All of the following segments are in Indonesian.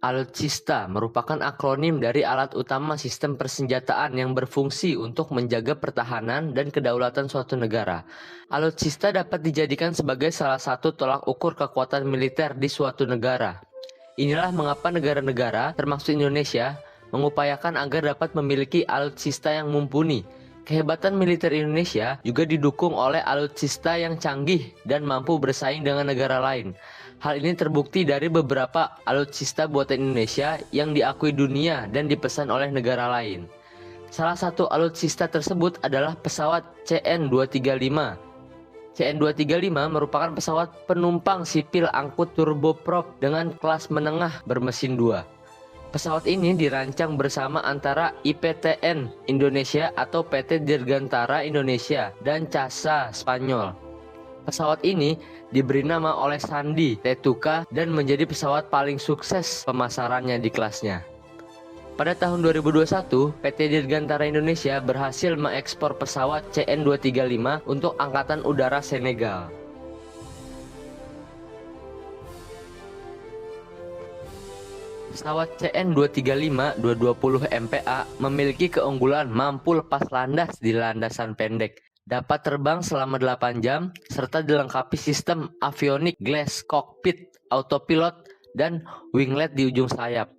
Alutsista merupakan akronim dari alat utama sistem persenjataan yang berfungsi untuk menjaga pertahanan dan kedaulatan suatu negara. Alutsista dapat dijadikan sebagai salah satu tolak ukur kekuatan militer di suatu negara. Inilah mengapa negara-negara, termasuk Indonesia, mengupayakan agar dapat memiliki alutsista yang mumpuni. Kehebatan militer Indonesia juga didukung oleh alutsista yang canggih dan mampu bersaing dengan negara lain. Hal ini terbukti dari beberapa alutsista buatan Indonesia yang diakui dunia dan dipesan oleh negara lain. Salah satu alutsista tersebut adalah pesawat CN-235. CN-235 merupakan pesawat penumpang sipil angkut turboprop dengan kelas menengah bermesin 2. Pesawat ini dirancang bersama antara IPTN Indonesia atau PT Dirgantara Indonesia dan CASA Spanyol. Pesawat ini diberi nama oleh Sandi Tetuka dan menjadi pesawat paling sukses pemasarannya di kelasnya. Pada tahun 2021, PT Dirgantara Indonesia berhasil mengekspor pesawat CN-235 untuk Angkatan Udara Senegal. Pesawat CN-235-220 MPA memiliki keunggulan mampu lepas landas di landasan pendek, dapat terbang selama 8 jam, serta dilengkapi sistem avionik glass cockpit, autopilot, dan winglet di ujung sayap.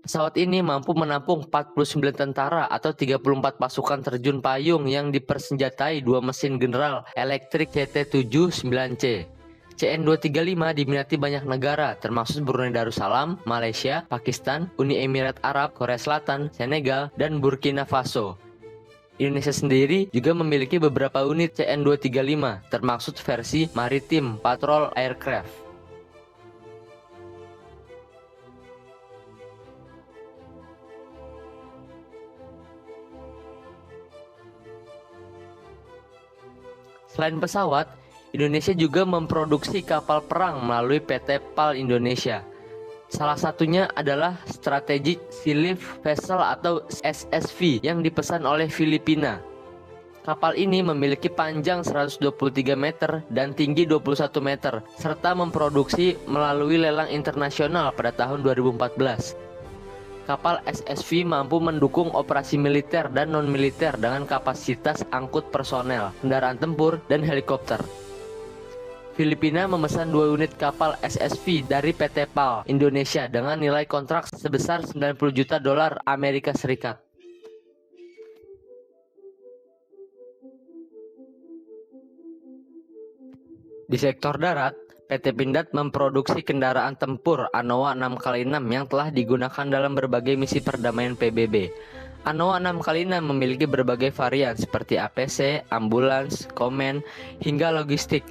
Pesawat ini mampu menampung 49 tentara atau 34 pasukan terjun payung yang dipersenjatai 2 mesin general elektrik CT-79C. CN-235 diminati banyak negara termasuk Brunei Darussalam, Malaysia, Pakistan, Uni Emirat Arab, Korea Selatan, Senegal, dan Burkina Faso. Indonesia sendiri juga memiliki beberapa unit CN-235 termasuk versi Maritime Patrol Aircraft. Selain pesawat, Indonesia juga memproduksi kapal perang melalui PT PAL Indonesia. Salah satunya adalah Strategic Sealift Vessel atau SSV yang dipesan oleh Filipina. Kapal ini memiliki panjang 123 meter dan tinggi 21 meter, serta memproduksi melalui lelang internasional pada tahun 2014. Kapal SSV mampu mendukung operasi militer dan non-militer dengan kapasitas angkut personel, kendaraan tempur, dan helikopter. Filipina memesan 2 unit kapal SSV dari PT PAL Indonesia dengan nilai kontrak sebesar 90 juta dolar Amerika Serikat. Di sektor darat, PT Pindad memproduksi kendaraan tempur Anoa 6x6 yang telah digunakan dalam berbagai misi perdamaian PBB. Anoa 6x6 memiliki berbagai varian seperti APC, ambulans, komen, hingga logistik.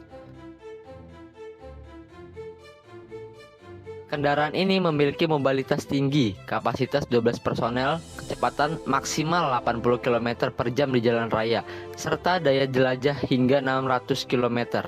Kendaraan ini memiliki mobilitas tinggi, kapasitas 12 personel, kecepatan maksimal 80 km per jam di jalan raya, serta daya jelajah hingga 600 km.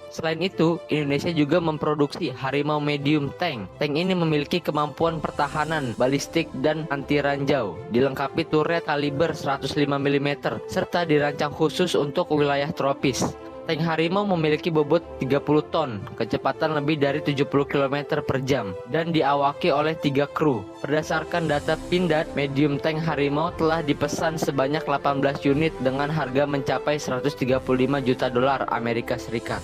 Selain itu, Indonesia juga memproduksi Harimau Medium Tank. Tank ini memiliki kemampuan pertahanan, balistik, dan anti ranjau, dilengkapi turret kaliber 105 mm, serta dirancang khusus untuk wilayah tropis. Tank Harimau memiliki bobot 30 ton, kecepatan lebih dari 70 km per jam, dan diawaki oleh 3 kru. Berdasarkan data Pindad, medium tank Harimau telah dipesan sebanyak 18 unit dengan harga mencapai 135 juta dolar Amerika Serikat.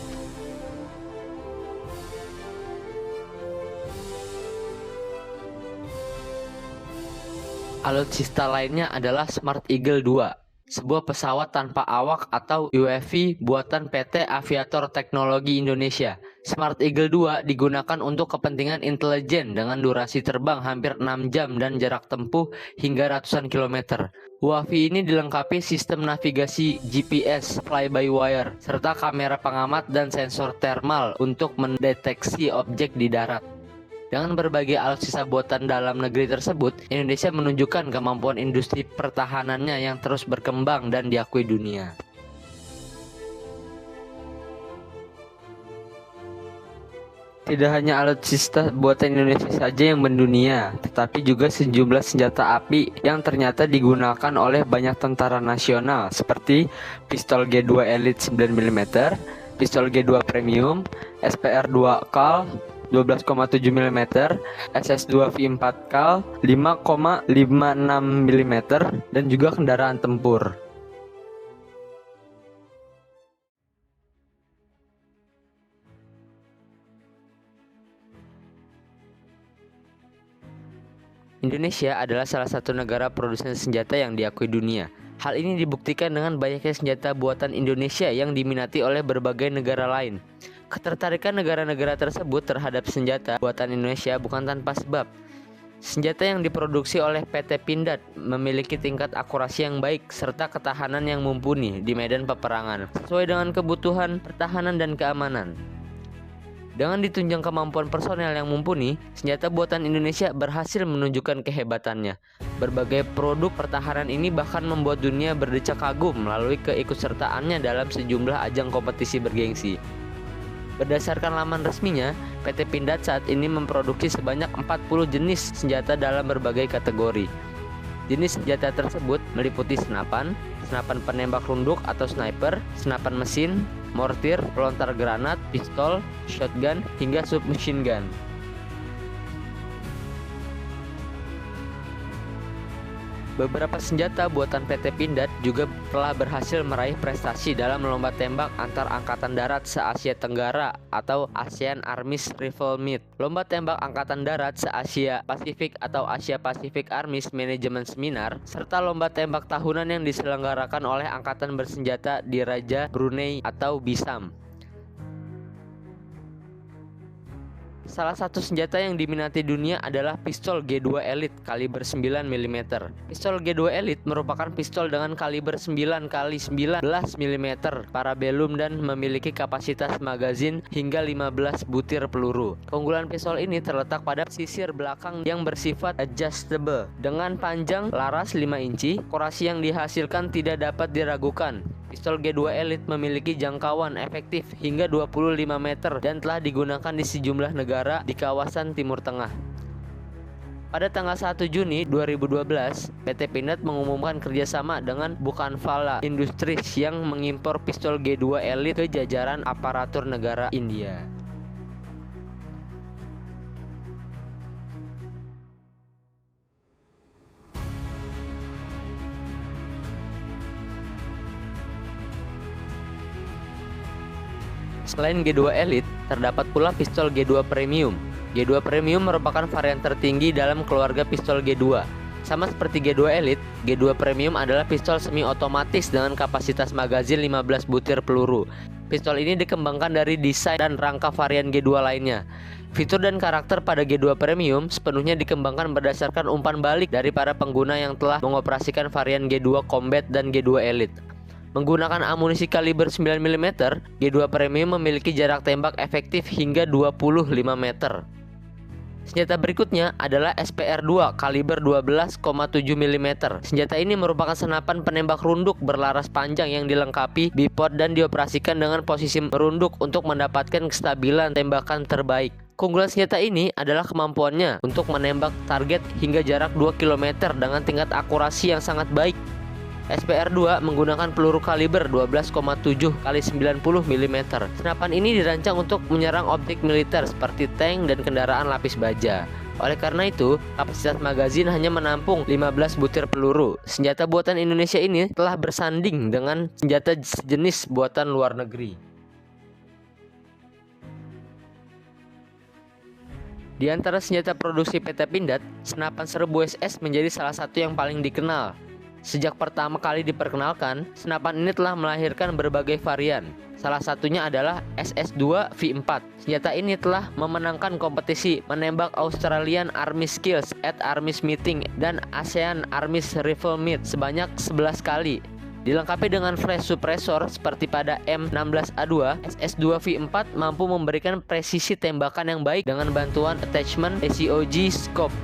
Alutsista lainnya adalah Smart Eagle 2. Sebuah pesawat tanpa awak atau UAV buatan PT Aviator Teknologi Indonesia. Smart Eagle 2 digunakan untuk kepentingan intelijen dengan durasi terbang hampir 6 jam dan jarak tempuh hingga ratusan kilometer. UAV ini dilengkapi sistem navigasi GPS fly-by-wire serta kamera pengamat dan sensor thermal untuk mendeteksi objek di darat. Dengan berbagai alutsista buatan dalam negeri tersebut, Indonesia menunjukkan kemampuan industri pertahanannya yang terus berkembang dan diakui dunia. Tidak hanya alutsista buatan Indonesia saja yang mendunia, tetapi juga sejumlah senjata api yang ternyata digunakan oleh banyak tentara nasional seperti pistol G2 Elite 9 mm, pistol G2 Premium, SPR2 Kal 12,7 mm, SS2 V4 Kal 5,56 mm, dan juga kendaraan tempur. Indonesia adalah salah satu negara produsen senjata yang diakui dunia. Hal ini dibuktikan dengan banyaknya senjata buatan Indonesia yang diminati oleh berbagai negara lain. Ketertarikan negara-negara tersebut terhadap senjata buatan Indonesia bukan tanpa sebab. Senjata yang diproduksi oleh PT Pindad memiliki tingkat akurasi yang baik serta ketahanan yang mumpuni di medan peperangan, sesuai dengan kebutuhan pertahanan dan keamanan. Dengan ditunjang kemampuan personel yang mumpuni, senjata buatan Indonesia berhasil menunjukkan kehebatannya. Berbagai produk pertahanan ini bahkan membuat dunia berdecak kagum melalui keikutsertaannya dalam sejumlah ajang kompetisi bergengsi. Berdasarkan laman resminya, PT Pindad saat ini memproduksi sebanyak 40 jenis senjata dalam berbagai kategori. Jenis senjata tersebut meliputi senapan, senapan penembak runduk atau sniper, senapan mesin, mortir, pelontar granat, pistol, shotgun, hingga submachine gun. Beberapa senjata buatan PT Pindad juga telah berhasil meraih prestasi dalam lomba tembak antar angkatan darat se-Asia Tenggara atau ASEAN Armies Rifle Meet, lomba tembak angkatan darat se-Asia Pasifik atau Asia Pacific Armies Management Seminar, serta lomba tembak tahunan yang diselenggarakan oleh Angkatan Bersenjata Diraja Brunei atau BISAM. Salah satu senjata yang diminati dunia adalah pistol G2 Elite kaliber 9 mm. Pistol G2 Elite merupakan pistol dengan kaliber 9x19 mm parabellum dan memiliki kapasitas magazin hingga 15 butir peluru. Keunggulan pistol ini terletak pada sisir belakang yang bersifat adjustable dengan panjang laras 5 inci. Akurasi yang dihasilkan tidak dapat diragukan. Pistol G2 Elite memiliki jangkauan efektif hingga 25 meter dan telah digunakan di sejumlah negara di kawasan Timur Tengah. Pada tanggal 1 Juni 2012, PT Pindad mengumumkan kerjasama dengan Bukhanvala Industries yang mengimpor pistol G2 Elite ke jajaran aparatur negara India. Selain G2 Elite, terdapat pula pistol G2 Premium. G2 Premium merupakan varian tertinggi dalam keluarga pistol G2. Sama seperti G2 Elite, G2 Premium adalah pistol semi-otomatis dengan kapasitas magazin 15 butir peluru. Pistol ini dikembangkan dari desain dan rangka varian G2 lainnya. Fitur dan karakter pada G2 Premium sepenuhnya dikembangkan berdasarkan umpan balik dari para pengguna yang telah mengoperasikan varian G2 Combat dan G2 Elite. Menggunakan amunisi kaliber 9 mm, G2 Premium memiliki jarak tembak efektif hingga 25 meter. Senjata berikutnya adalah SPR2 kaliber 12,7 mm. Senjata ini merupakan senapan penembak runduk berlaras panjang yang dilengkapi bipod dan dioperasikan dengan posisi merunduk untuk mendapatkan kestabilan tembakan terbaik. Keunggulan senjata ini adalah kemampuannya untuk menembak target hingga jarak 2 km dengan tingkat akurasi yang sangat baik. SPR2 menggunakan peluru kaliber 12,7 x 90 mm. Senapan ini dirancang untuk menyerang objek militer seperti tank dan kendaraan lapis baja. Oleh karena itu, kapasitas magazin hanya menampung 15 butir peluru. Senjata buatan Indonesia ini telah bersanding dengan senjata sejenis buatan luar negeri. Di antara senjata produksi PT Pindad, senapan serbu SS menjadi salah satu yang paling dikenal. Sejak pertama kali diperkenalkan, senapan ini telah melahirkan berbagai varian. Salah satunya adalah SS2 V4. Senjata ini telah memenangkan kompetisi menembak Australian Army Skills at Armies Meeting dan ASEAN Armies Rifle Meet sebanyak 11 kali. Dilengkapi dengan flash suppressor seperti pada M16A2, SS2 V4 mampu memberikan presisi tembakan yang baik dengan bantuan attachment SCOG scope.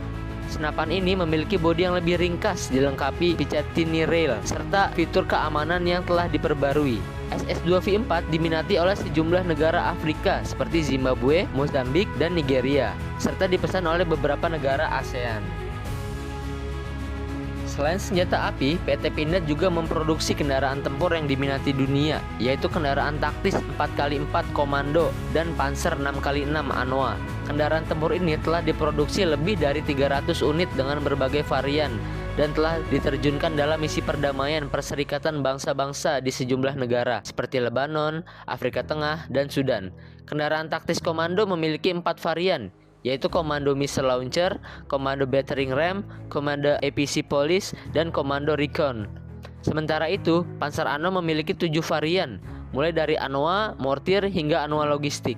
Senapan ini memiliki bodi yang lebih ringkas, dilengkapi Picatinny rail, serta fitur keamanan yang telah diperbarui. SS2 V4 diminati oleh sejumlah negara Afrika seperti Zimbabwe, Mozambik, dan Nigeria, serta dipesan oleh beberapa negara ASEAN. Selain senjata api, PT Pindad juga memproduksi kendaraan tempur yang diminati dunia, yaitu kendaraan taktis 4x4 Komando dan Panzer 6x6 Anoa. Kendaraan tempur ini telah diproduksi lebih dari 300 unit dengan berbagai varian dan telah diterjunkan dalam misi perdamaian Perserikatan Bangsa-Bangsa di sejumlah negara seperti Lebanon, Afrika Tengah, dan Sudan. Kendaraan taktis Komando memiliki 4 varian, yaitu Komando Missile Launcher, Komando Battering Ram, Komando APC Police, dan Komando Recon. Sementara itu, Panzer Ano memiliki 7 varian, mulai dari Anoa, Mortir, hingga Anoa Logistik.